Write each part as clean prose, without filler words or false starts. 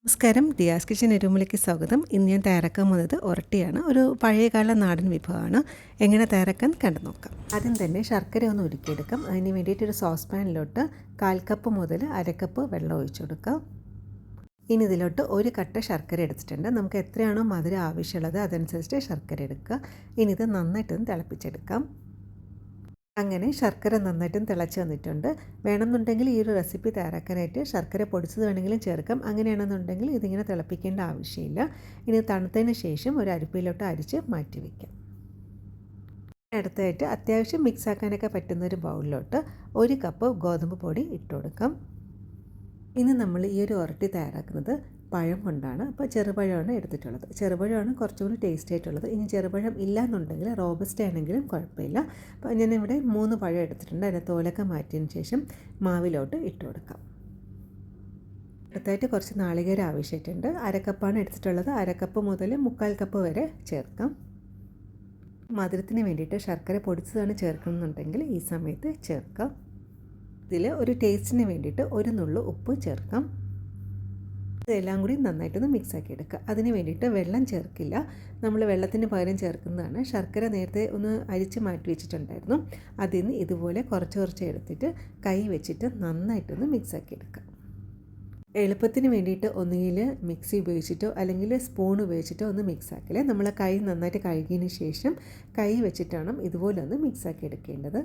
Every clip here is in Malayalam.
നമസ്കാരം, ദിയാസ് കിച്ചൻ എരുമലയ്ക്ക് സ്വാഗതം. ഇന്ന് ഞാൻ തയ്യാറാക്കാൻ പോകുന്നത് ഒരട്ടിയാണ്. ഒരു പഴയകാല നാടൻ വിഭവമാണ്. എങ്ങനെ തയ്യാറാക്കാൻ കണ്ടു നോക്കാം. ആദ്യം തന്നെ ശർക്കര ഒന്ന് ഉരുക്കിയെടുക്കാം. അതിന് വേണ്ടിയിട്ട് ഒരു സോസ് പാനിലോട്ട് 1/4 കപ്പ് മുതൽ 1/2 കപ്പ് വെള്ളം ഒഴിച്ചു കൊടുക്കാം. ഇനി ഇതിലോട്ട് ഒരു കട്ട ശർക്കര എടുത്തിട്ടുണ്ട്. നമുക്ക് എത്രയാണോ മധുരം ആവശ്യമുള്ളത് അതനുസരിച്ച് ശർക്കര എടുക്കുക. ഇനി ഇത് നന്നായിട്ടൊന്ന് തിളപ്പിച്ചെടുക്കാം. അങ്ങനെ ശർക്കര നന്നായിട്ടും തിളച്ച് വന്നിട്ടുണ്ട്. വേണമെന്നുണ്ടെങ്കിൽ ഈ ഒരു റെസിപ്പി തയ്യാറാക്കാനായിട്ട് ശർക്കര പൊടിച്ചത് വേണമെങ്കിലും ചേർക്കാം. അങ്ങനെയാണെന്നുണ്ടെങ്കിൽ ഇതിങ്ങനെ തിളപ്പിക്കേണ്ട ആവശ്യമില്ല. ഇനി തണുത്തതിന് ശേഷം ഒരു അരിപ്പയിലോട്ട് അരിച്ച് മാറ്റി വയ്ക്കാം. അടുത്തായിട്ട് അത്യാവശ്യം മിക്സാക്കാനൊക്കെ പറ്റുന്ന ഒരു ബൗളിലോട്ട് 1 കപ്പ് ഗോതമ്പ് പൊടി ഇട്ട് കൊടുക്കാം. ഇന്ന് നമ്മൾ ഈ ഒരു ഉരട്ടി തയ്യാറാക്കുന്നത് പഴം കൊണ്ടാണ്. അപ്പോൾ ചെറുപഴമാണ് എടുത്തിട്ടുള്ളത്. ചെറുപഴമാണ് കുറച്ചുകൂടി ടേസ്റ്റ് ആയിട്ടുള്ളത്. ഇനി ചെറുപഴം ഇല്ല എന്നുണ്ടെങ്കിൽ റോബസ്റ്റ് ആണെങ്കിലും കുഴപ്പമില്ല. അപ്പോൾ ഞാനിവിടെ 3 പഴം എടുത്തിട്ടുണ്ട്. അതിൻ്റെ തോലൊക്കെ മാറ്റിയതിന് ശേഷം മാവിലോട്ട് ഇട്ട് കൊടുക്കാം. അടുത്തായിട്ട് കുറച്ച് നാളികേരം ആവശ്യമായിട്ടുണ്ട്. 1/2 കപ്പാണ് എടുത്തിട്ടുള്ളത്. 1/2 കപ്പ് മുതൽ 1/4 കപ്പ് വരെ ചേർക്കാം. മധുരത്തിന് വേണ്ടിയിട്ട് ശർക്കര പൊടിച്ചതാണ് ചേർക്കണമെന്നുണ്ടെങ്കിൽ ഈ സമയത്ത് ചേർക്കാം. ഇതിൽ ഒരു ടേസ്റ്റിന് വേണ്ടിയിട്ട് ഒരു നുള്ളു ഉപ്പ് ചേർക്കാം. ഇതെല്ലാം കൂടി നന്നായിട്ടൊന്ന് മിക്സാക്കി എടുക്കുക. അതിന് വേണ്ടിയിട്ട് വെള്ളം ചേർക്കില്ല. നമ്മൾ വെള്ളത്തിന് പകരം ചേർക്കുന്നതാണ്. ശർക്കര നേരത്തെ ഒന്ന് അരിച്ച് മാറ്റി വെച്ചിട്ടുണ്ടായിരുന്നു. അതിൽ നിന്ന് ഇതുപോലെ കുറച്ച് എടുത്തിട്ട് കൈ വെച്ചിട്ട് നന്നായിട്ടൊന്ന് മിക്സാക്കി എടുക്കുക. എളുപ്പത്തിന് വേണ്ടിയിട്ട് ഒന്നുകിൽ മിക്സി ഉപയോഗിച്ചിട്ടോ അല്ലെങ്കിൽ സ്പൂൺ ഉപയോഗിച്ചിട്ടോ ഒന്ന് മിക്സാക്കില്ലേ. നമ്മൾ കൈ നന്നായിട്ട് കഴുകിയതിന് ശേഷം കൈ വെച്ചിട്ടാണ് ഇതുപോലെ ഒന്ന് മിക്സാക്കി എടുക്കേണ്ടത്.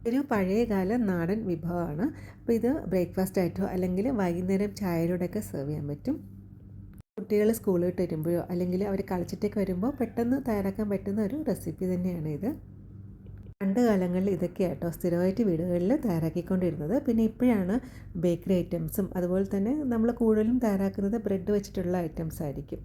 ഒരു പഴയകാല നാടൻ വിഭവമാണ്. അപ്പോൾ ഇത് ബ്രേക്ക്ഫാസ്റ്റ് ആയിട്ടോ അല്ലെങ്കിൽ വൈകുന്നേരം ചായയോടെയൊക്കെ സെർവ് ചെയ്യാൻ പറ്റും. കുട്ടികൾ സ്കൂളിൽ വിട്ട് വരുമ്പോഴോ അല്ലെങ്കിൽ അവർ കളിച്ചിട്ടൊക്കെ വരുമ്പോൾ പെട്ടെന്ന് തയ്യാറാക്കാൻ പറ്റുന്ന ഒരു റെസിപ്പി തന്നെയാണ് ഇത്. പണ്ട് കാലങ്ങളിൽ ഇതൊക്കെയാട്ടോ സ്ഥിരമായിട്ട് വീടുകളിൽ തയ്യാറാക്കിക്കൊണ്ടിരുന്നത്. പിന്നെ ഇപ്പോഴാണ് ബേക്കറി ഐറ്റംസും അതുപോലെ തന്നെ നമ്മൾ കൂടുതലും തയ്യാറാക്കുന്നത് ബ്രെഡ് വെച്ചിട്ടുള്ള ഐറ്റംസ് ആയിരിക്കും.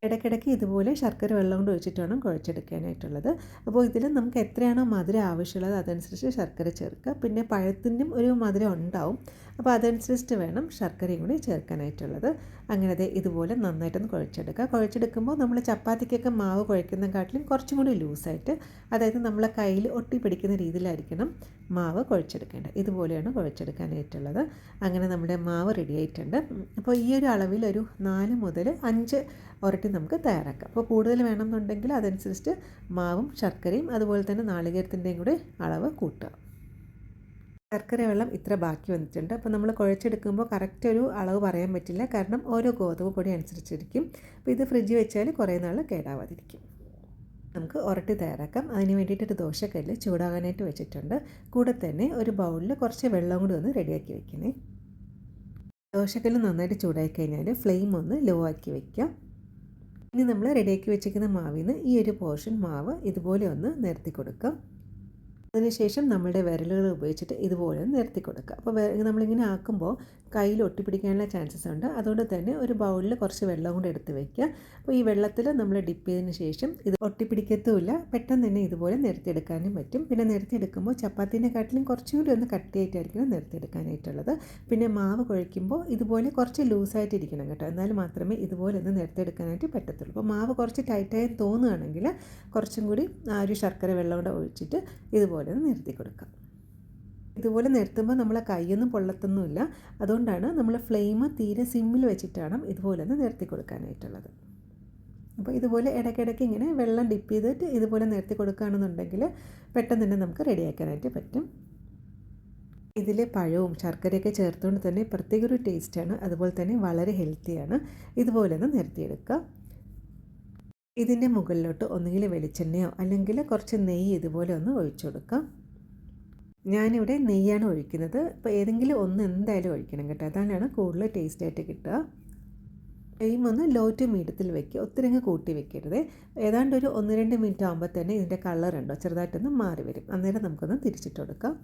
ഇടയ്ക്കിടയ്ക്ക് ഇതുപോലെ ശർക്കര വെള്ളം കൊണ്ട് ഒഴിച്ചിട്ട് വേണം കുഴച്ചെടുക്കാനായിട്ടുള്ളത്. അപ്പോൾ ഇതിൽ നമുക്ക് എത്രയാണോ മധുരം ആവശ്യമുള്ളത് അതനുസരിച്ച് ശർക്കര ചേർക്കുക. പിന്നെ പഴത്തിനും ഒരു മധുരം ഉണ്ടാവും. അപ്പോൾ അതനുസരിച്ചിട്ട് വേണം ശർക്കരയും കൂടി ചേർക്കാനായിട്ടുള്ളത്. അങ്ങനെ ഇതുപോലെ നന്നായിട്ടൊന്ന് കുഴച്ചെടുക്കുക. കുഴച്ചെടുക്കുമ്പോൾ നമ്മൾ ചപ്പാത്തിക്കൊക്കെ മാവ് കുഴക്കുന്നതിനെക്കാട്ടിലും കുറച്ചും കൂടി ലൂസായിട്ട്, അതായത് നമ്മളെ കയ്യിൽ ഒട്ടി പിടിക്കുന്ന രീതിയിലായിരിക്കണം മാവ് കുഴച്ചെടുക്കേണ്ടത്. ഇതുപോലെയാണ് കുഴച്ചെടുക്കാനായിട്ടുള്ളത്. അങ്ങനെ നമ്മുടെ മാവ് റെഡി ആയിട്ടുണ്ട്. അപ്പോൾ ഈ ഒരു അളവിൽ ഒരു 4 മുതൽ 5 ഉരട്ടി നമുക്ക് തയ്യാറാക്കാം. അപ്പോൾ കൂടുതൽ വേണമെന്നുണ്ടെങ്കിൽ അതനുസരിച്ച് മാവും ശർക്കരയും അതുപോലെ തന്നെ നാളികേരത്തിൻ്റെയും കൂടി അളവ് കൂട്ടുക. ശർക്കര വെള്ളം ഇത്ര ബാക്കി വന്നിട്ടുണ്ട്. അപ്പോൾ നമ്മൾ കുഴച്ചെടുക്കുമ്പോൾ കറക്റ്റ് ഒരു അളവ് പറയാൻ പറ്റില്ല. കാരണം ഓരോ ഗോതമ്പ് പൊടി അനുസരിച്ചിരിക്കും. അപ്പോൾ ഇത് ഫ്രിഡ്ജിൽ വെച്ചാൽ കുറേ നാൾ കേടാവാതിരിക്കും. നമുക്ക് ഉരട്ടി തയ്യാറാക്കാം. അതിന് വേണ്ടിയിട്ടൊരു ദോശക്കല്ല് ചൂടാകാനായിട്ട് വെച്ചിട്ടുണ്ട്. കൂടെ തന്നെ ഒരു ബൗളിൽ കുറച്ച് വെള്ളം കൂടി ഒന്ന് റെഡിയാക്കി വെക്കണേ. ദോശക്കല്ല് നന്നായിട്ട് ചൂടായി കഴിഞ്ഞാൽ ഫ്ലെയിം ഒന്ന് ലോ ആക്കി വയ്ക്കാം. ഇനി നമ്മൾ റെഡിയാക്കി വെച്ചിരിക്കുന്ന മാവിൽ നിന്ന് ഈ ഒരു പോർഷൻ മാവ് ഇതുപോലെ ഒന്ന് നിരത്തി കൊടുക്കാം. അതിനുശേഷം നമ്മളുടെ വിരലുകൾ ഉപയോഗിച്ചിട്ട് ഇതുപോലെ നിരത്തി കൊടുക്കുക. അപ്പോൾ നമ്മളിങ്ങനെ ആക്കുമ്പോൾ കയ്യിൽ ഒട്ടിപ്പിടിക്കാനുള്ള ചാൻസസ് ഉണ്ട്. അതുകൊണ്ട് തന്നെ ഒരു ബൗളിൽ കുറച്ച് വെള്ളം കൂടെ എടുത്ത് വയ്ക്കുക. അപ്പോൾ ഈ വെള്ളത്തിൽ നമ്മൾ ഡിപ്പ് ചെയ്തതിന് ശേഷം ഇത് ഒട്ടിപ്പിടിക്കത്തുമില്ല. പെട്ടെന്ന് തന്നെ ഇതുപോലെ നിരത്തിയെടുക്കാനും പറ്റും. പിന്നെ നിരത്തിയെടുക്കുമ്പോൾ ചപ്പാത്തിനെക്കാട്ടിലും കുറച്ചും കൂടി ഒന്ന് കട്ടിയായിട്ടായിരിക്കണം നിരത്തിയെടുക്കാനായിട്ടുള്ളത്. പിന്നെ മാവ് കുഴയ്ക്കുമ്പോൾ ഇതുപോലെ കുറച്ച് ലൂസായിട്ടിരിക്കണം കേട്ടോ. എന്നാൽ മാത്രമേ ഇതുപോലെ ഒന്ന് നിരത്തിയെടുക്കാനായിട്ട് പറ്റത്തുള്ളൂ. അപ്പോൾ മാവ് കുറച്ച് ടൈറ്റായി തോന്നുകയാണെങ്കിൽ കുറച്ചും കൂടി ആ ഒരു ശർക്കര വെള്ളം കൂടെ ഒഴിച്ചിട്ട് ഇതുപോലെ ഒന്ന് നിരത്തി കൊടുക്കാം. ഇതുപോലെ നിരത്തുമ്പോൾ നമ്മളെ കൈയൊന്നും പൊള്ളത്തൊന്നുമില്ല. അതുകൊണ്ടാണ് നമ്മൾ ഫ്ലെയിം തീരെ സിമ്മിൽ വെച്ചിട്ടാണ് ഇതുപോലെ ഒന്ന് നിരത്തി കൊടുക്കാനായിട്ടുള്ളത്. അപ്പോൾ ഇതുപോലെ ഇടയ്ക്കിടയ്ക്ക് ഇങ്ങനെ വെള്ളം ഡിപ്പ് ചെയ്തിട്ട് ഇതുപോലെ നിരത്തി കൊടുക്കുകയാണെന്നുണ്ടെങ്കിൽ പെട്ടെന്ന് തന്നെ നമുക്ക് റെഡിയാക്കാനായിട്ട് പറ്റും. ഇതിൽ പഴവും ശർക്കരയൊക്കെ ചേർത്തുകൊണ്ട് തന്നെ പ്രത്യേക ഒരു ടേസ്റ്റാണ്. അതുപോലെ തന്നെ വളരെ ഹെൽത്തിയാണ്. ഇതുപോലെ ഒന്ന് നിരത്തിയെടുക്കുക. ഇതിൻ്റെ മുകളിലോട്ട് ഒന്നുകിൽ വെളിച്ചെണ്ണയോ അല്ലെങ്കിൽ കുറച്ച് നെയ്യ് ഇതുപോലെ ഒന്ന് ഒഴിച്ചു കൊടുക്കാം. ഞാനിവിടെ നെയ്യാണ് ഒഴിക്കുന്നത്. അപ്പോൾ ഏതെങ്കിലും ഒന്ന് എന്തായാലും ഒഴിക്കണം കേട്ടോ. അതാണ് കൂടുതൽ ടേസ്റ്റായിട്ട് കിട്ടുക. ഫ്ലെയിം ഒന്ന് ലോ ടു മീഡിയത്തിൽ വയ്ക്കുക. ഒത്തിരി അങ്ങ് കൂട്ടി വെക്കരുത്. ഏതാണ്ട് ഒരു 1-2 മിനിറ്റ് ആകുമ്പോൾ തന്നെ ഇതിൻ്റെ കളറുണ്ടോ ചെറുതായിട്ടൊന്ന് മാറി വരും. അന്നേരം നമുക്കൊന്ന് തിരിച്ചിട്ട് കൊടുക്കാം.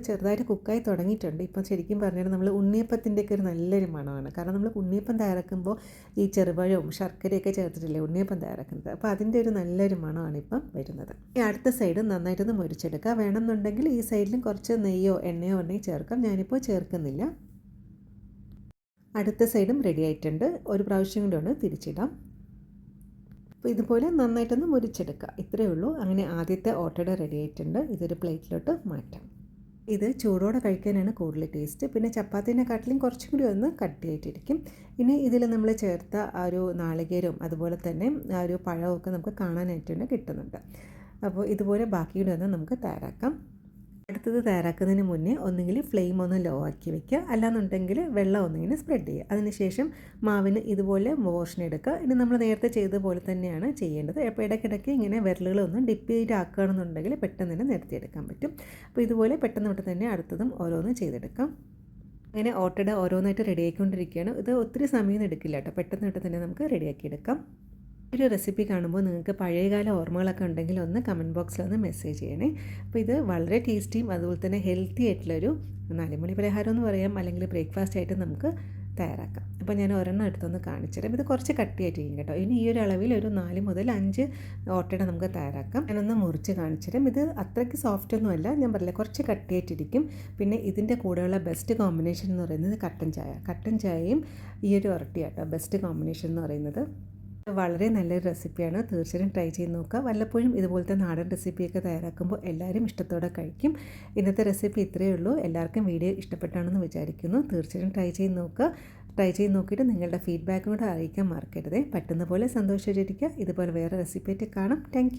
ചെറുതായിട്ട് കുക്കായി തുടങ്ങിയിട്ടുണ്ട്. ഇപ്പം ശരിക്കും പറഞ്ഞാൽ നമ്മൾ ഉണ്ണിയപ്പത്തിൻ്റെയൊക്കെ ഒരു നല്ലൊരു മണമാണ്. കാരണം നമ്മൾ ഉണ്ണിയപ്പം തയ്യാറാക്കുമ്പോൾ ഈ ചെറുപഴവും ശർക്കരയൊക്കെ ചേർത്തിട്ടില്ലേ ഉണ്ണിയപ്പം തയ്യാറാക്കുന്നത്. അപ്പോൾ അതിൻ്റെ ഒരു നല്ലൊരു മണമാണ് ഇപ്പം വരുന്നത്. ഈ അടുത്ത സൈഡ് നന്നായിട്ടൊന്ന് മുരിച്ചെടുക്കുക. വേണമെന്നുണ്ടെങ്കിൽ ഈ സൈഡിലും കുറച്ച് നെയ്യോ എണ്ണയോ ഉണ്ടെങ്കിൽ ചേർക്കാം. ഞാനിപ്പോൾ ചേർക്കുന്നില്ല. അടുത്ത സൈഡും റെഡി ആയിട്ടുണ്ട്. ഒരു പ്രാവശ്യം കൂടി ഒന്ന് തിരിച്ചിടാം. അപ്പോൾ ഇതുപോലെ നന്നായിട്ടൊന്ന് മുരിച്ചെടുക്കുക. ഇത്രയേ ഉള്ളൂ. അങ്ങനെ ആദ്യത്തെ ഓട്ടട റെഡി ആയിട്ടുണ്ട്. ഇതൊരു പ്ലേറ്റിലോട്ട് മാറ്റാം. ഇത് ചൂടോടെ കഴിക്കാനാണ് കൂടുതൽ ടേസ്റ്റ്. പിന്നെ ചപ്പാത്തിനെക്കാട്ടിലും കുറച്ചും കൂടി ഒന്ന് കട്ടിയായിട്ടിരിക്കും. ഇനി ഇതിൽ നമ്മൾ ചേർത്ത ആ ഒരു നാളികേരവും അതുപോലെ തന്നെ ആ ഒരു പഴമൊക്കെ നമുക്ക് കാണാനായിട്ട് തന്നെ കിട്ടുന്നുണ്ട്. അപ്പോൾ ഇതുപോലെ ബാക്കിയുടെ ഒന്ന് നമുക്ക് തയ്യാറാക്കാം. അടുത്തത് തയ്യാറാക്കുന്നതിന് മുന്നേ ഒന്നുകിൽ ഫ്ലെയിം ഒന്ന് ലോ ആക്കി വെക്കുക, അല്ലാന്നുണ്ടെങ്കിൽ വെള്ളം ഒന്നിങ്ങനെ സ്പ്രെഡ് ചെയ്യുക. അതിനുശേഷം മാവിന് ഇതുപോലെ മോഷൻ എടുക്കുക. ഇനി നമ്മൾ നേരത്തെ ചെയ്തതുപോലെ തന്നെയാണ് ചെയ്യേണ്ടത്. അപ്പോൾ ഇടയ്ക്കിടയ്ക്ക് ഇങ്ങനെ വിരലുകളൊന്നും ഡിപ്പ് ചെയ്താക്കുകയാണെന്നുണ്ടെങ്കിൽ പെട്ടെന്ന് തന്നെ നിരത്തിയെടുക്കാൻ പറ്റും. അപ്പോൾ ഇതുപോലെ പെട്ടെന്ന് തന്നെ അടുത്തതും ഓരോന്നും ചെയ്തെടുക്കാം. അങ്ങനെ ഓട്ടട ഓരോന്നായിട്ട് റെഡിയായിക്കൊണ്ടിരിക്കുകയാണ്. ഇത് ഒത്തിരി സമയം എടുക്കില്ല കേട്ടോ, പെട്ടെന്ന് തന്നെ നമുക്ക് റെഡിയാക്കി എടുക്കാം. ഒരു റെസിപ്പി കാണുമ്പോൾ നിങ്ങൾക്ക് പഴയകാല ഓർമ്മകളൊക്കെ ഉണ്ടെങ്കിൽ ഒന്ന് കമൻറ്റ് ബോക്സിലൊന്ന് മെസ്സേജ് ചെയ്യണേ. അപ്പോൾ ഇത് വളരെ ടേസ്റ്റിയും അതുപോലെ തന്നെ ഹെൽത്തി ആയിട്ടുള്ളൊരു 4 മണി പലഹാരം എന്ന് പറയാം, അല്ലെങ്കിൽ ബ്രേക്ക്ഫാസ്റ്റ് ആയിട്ട് നമുക്ക് തയ്യാറാക്കാം. അപ്പോൾ ഞാൻ ഒരെണ്ണം എടുത്തൊന്ന് കാണിച്ചു തരാം. ഇത് കുറച്ച് കട്ടിയായിട്ടിരിക്കും കേട്ടോ. ഇനി ഈ ഒരു അളവിൽ ഒരു 4 മുതൽ 5 ഓട്ടട നമുക്ക് തയ്യാറാക്കാം. ഞാനൊന്ന് മുറിച്ച് കാണിച്ചു തരാം. ഇത് അത്രയ്ക്ക് സോഫ്റ്റ് ഒന്നുമല്ല, ഞാൻ പറഞ്ഞില്ല കുറച്ച് കട്ടിയായിട്ടിരിക്കും. പിന്നെ ഇതിൻ്റെ കൂടെയുള്ള ബെസ്റ്റ് കോമ്പിനേഷൻ എന്ന് പറയുന്നത് കട്ടൻ ചായയും ഈ ഒരു ഉരട്ടിയാട്ടോ ബെസ്റ്റ് കോമ്പിനേഷൻ എന്ന് പറയുന്നത്. വളരെ നല്ലൊരു റെസിപ്പിയാണ്, തീർച്ചയായും ട്രൈ ചെയ്ത് നോക്കുക. വല്ലപ്പോഴും ഇതുപോലത്തെ നാടൻ റെസിപ്പിയൊക്കെ തയ്യാറാക്കുമ്പോൾ എല്ലാവരും ഇഷ്ടത്തോടെ കഴിക്കും. ഇന്നത്തെ റെസിപ്പി ഇത്രയേ ഉള്ളൂ. എല്ലാവർക്കും വീഡിയോ ഇഷ്ടപ്പെട്ടാണെന്ന് വിചാരിക്കുന്നു. തീർച്ചയായും ട്രൈ ചെയ്ത് നോക്കുക. ട്രൈ ചെയ്ത് നോക്കിയിട്ട് നിങ്ങളുടെ ഫീഡ്ബാക്കും കൂടെ അറിയിക്കാൻ മറക്കരുത്. പറ്റുന്ന പോലെ സന്തോഷമായിട്ടിരിക്കുക. ഇതുപോലെ വേറെ റെസിപ്പി ആയിട്ട് കാണാം. താങ്ക്